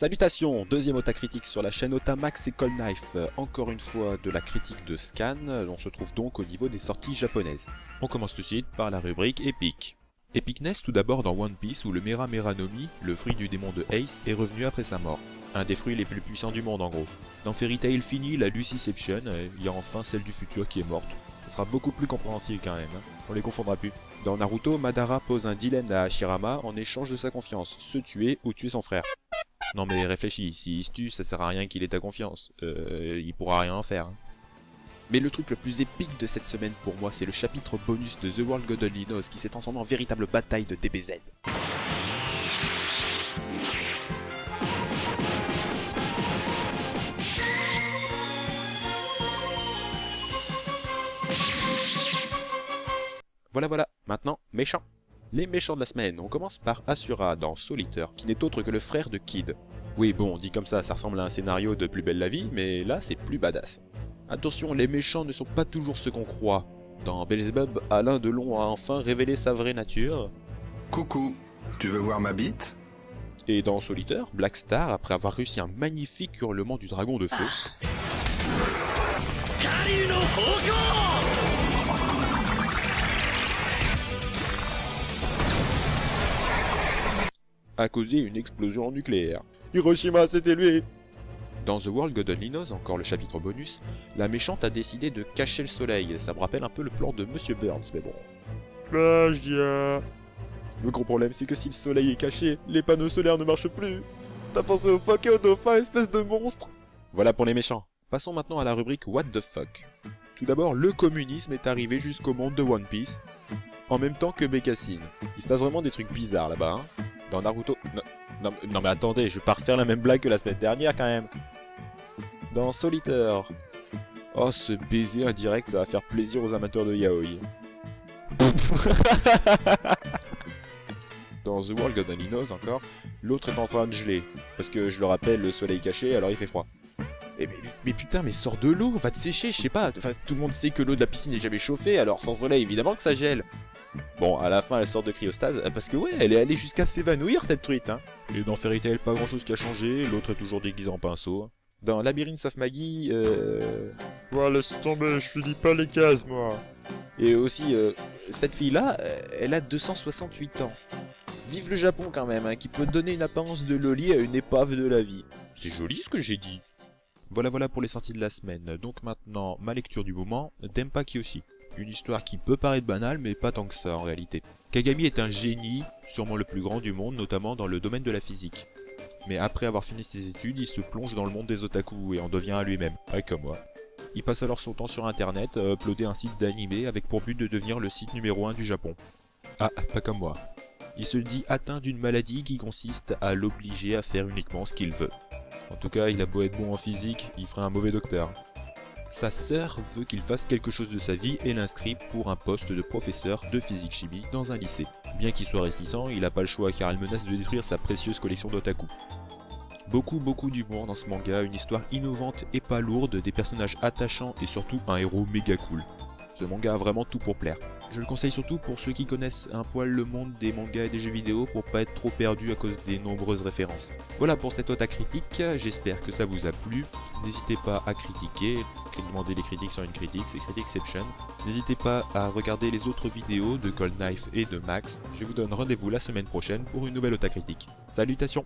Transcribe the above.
Salutations, deuxième Ota critique sur la chaîne Otamax et Cold Knife. Encore une fois de la critique de Scan, on se trouve donc au niveau des sorties japonaises. On commence tout de suite par la rubrique Epic. Epicness tout d'abord dans One Piece où le Mera Mera no Mi, le fruit du démon de Ace, est revenu après sa mort. Un des fruits les plus puissants du monde en gros. Dans Fairy Tail Fini, la Luciception, il y a enfin celle du futur qui est morte. Ça sera beaucoup plus compréhensible quand même, on les confondra plus. Dans Naruto, Madara pose un dilemme à Hashirama en échange de sa confiance, se tuer ou tuer son frère. Non mais réfléchis, s'il se tue, ça sert à rien qu'il ait ta confiance, il pourra rien en faire. Mais le truc le plus épique de cette semaine pour moi, c'est le chapitre bonus de The World God Only Knows qui s'est transformé en véritable bataille de DBZ. Voilà, maintenant, méchants. Les méchants de la semaine, on commence par Asura dans Soul Eater, qui n'est autre que le frère de Kid. Oui bon, dit comme ça ressemble à un scénario de Plus belle la vie, mais là c'est plus badass. Attention, les méchants ne sont pas toujours ce qu'on croit. Dans Beelzebub, Alain Delon a enfin révélé sa vraie nature. Coucou, tu veux voir ma bite? Et dans Soul Eater, Black Star, après avoir réussi un magnifique hurlement du dragon de feu, a causé une explosion nucléaire. Hiroshima, c'était lui! Dans The World God Only Knows, encore le chapitre bonus, la méchante a décidé de cacher le soleil. Ça me rappelle un peu le plan de Monsieur Burns, mais bon. Plagiat. Le gros problème, c'est que si le soleil est caché, les panneaux solaires ne marchent plus. T'as pensé au phoque et au dauphin, espèce de monstre? Voilà pour les méchants. Passons maintenant à la rubrique What the fuck. Tout d'abord, le communisme est arrivé jusqu'au monde de One Piece, en même temps que Bécassine. Il se passe vraiment des trucs bizarres là-bas, hein. Dans Naruto... Non mais attendez, je vais pas refaire la même blague que la semaine dernière quand même. Dans Soul Eater... Oh, ce baiser indirect, ça va faire plaisir aux amateurs de yaoi. Dans The World God Only Knows encore, l'autre est en train de geler. Parce que, je le rappelle, le soleil caché, alors il fait froid. Mais putain, mais sors de l'eau, va te sécher, je sais pas. Enfin, tout le monde sait que l'eau de la piscine n'est jamais chauffée, alors sans soleil, évidemment que ça gèle. Bon, à la fin, elle sort de cryostase, parce que ouais, elle est allée jusqu'à s'évanouir, cette truite, hein. Et dans Fairy Tail, pas grand chose qui a changé, l'autre est toujours déguisé en pinceau. Dans Labyrinth of Maggie, Ouais, laisse tomber, je finis pas les cases, moi. Et aussi, cette fille-là, elle a 268 ans. Vive le Japon quand même, hein, qui peut donner une apparence de loli à une épave de la vie. C'est joli ce que j'ai dit. Voilà pour les sorties de la semaine. Donc maintenant, ma lecture du moment, Denpa Kyoshi. Une histoire qui peut paraître banale, mais pas tant que ça en réalité. Kagami est un génie, sûrement le plus grand du monde, notamment dans le domaine de la physique. Mais après avoir fini ses études, il se plonge dans le monde des otaku et en devient à lui-même, comme moi. Il passe alors son temps sur internet à uploader un site d'animé avec pour but de devenir le site numéro 1 du Japon. Ah, pas comme moi. Il se dit atteint d'une maladie qui consiste à l'obliger à faire uniquement ce qu'il veut. En tout cas, il a beau être bon en physique, il ferait un mauvais docteur. Sa sœur veut qu'il fasse quelque chose de sa vie et l'inscrit pour un poste de professeur de physique-chimie dans un lycée. Bien qu'il soit réticent, il n'a pas le choix car elle menace de détruire sa précieuse collection d'otaku. Beaucoup d'humour dans ce manga, une histoire innovante et pas lourde, des personnages attachants et surtout un héros méga cool. Ce manga a vraiment tout pour plaire. Je le conseille surtout pour ceux qui connaissent un poil le monde des mangas et des jeux vidéo pour pas être trop perdu à cause des nombreuses références. Voilà pour cette Ota critique, j'espère que ça vous a plu. N'hésitez pas à critiquer, demander des critiques sur une critique, c'est Criticception. N'hésitez pas à regarder les autres vidéos de Cold Knife et de Max. Je vous donne rendez-vous la semaine prochaine pour une nouvelle Ota critique. Salutations!